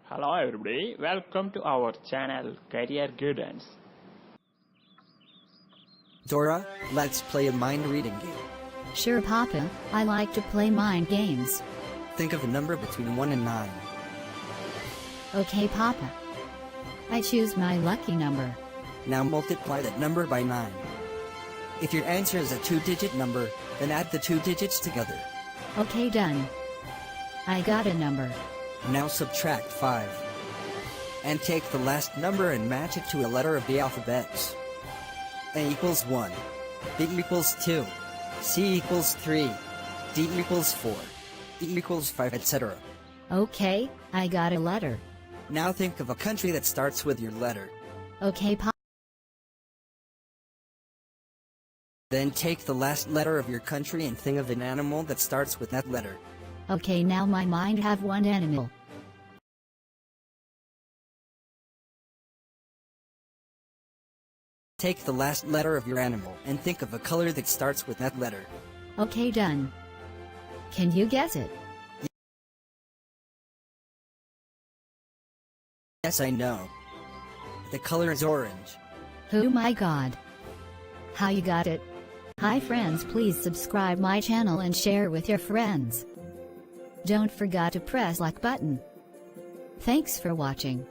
Hello everybody, welcome to our channel Career Guidance. Dora, let's play a mind reading game. Sure, Papa, I like to play mind games. Think of a number between 1 and 9. Okay, Papa. I choose my lucky number. Now multiply that number by 9. If your answer is a 2-digit number, then add the 2 digits together. Okay, done. I got a number. Now subtract 5. And take the last number and match it to a letter of the alphabet. A equals 1. B equals 2. C equals 3. D equals 4. E equals 5, etc. Okay, I got a letter. Now think of a country that starts with your letter. Okay, Papa. Then take the last letter of your country and think of an animal that starts with that letter. Okay, now my mind have one animal. Take the last letter of your animal and think of a color that starts with that letter. Okay, done. Can you guess it? Yes, I know. The color is orange. Oh my god. How you got it? Hi friends, please subscribe my channel and share with your friends. Don't forget to press like button. Thanks for watching.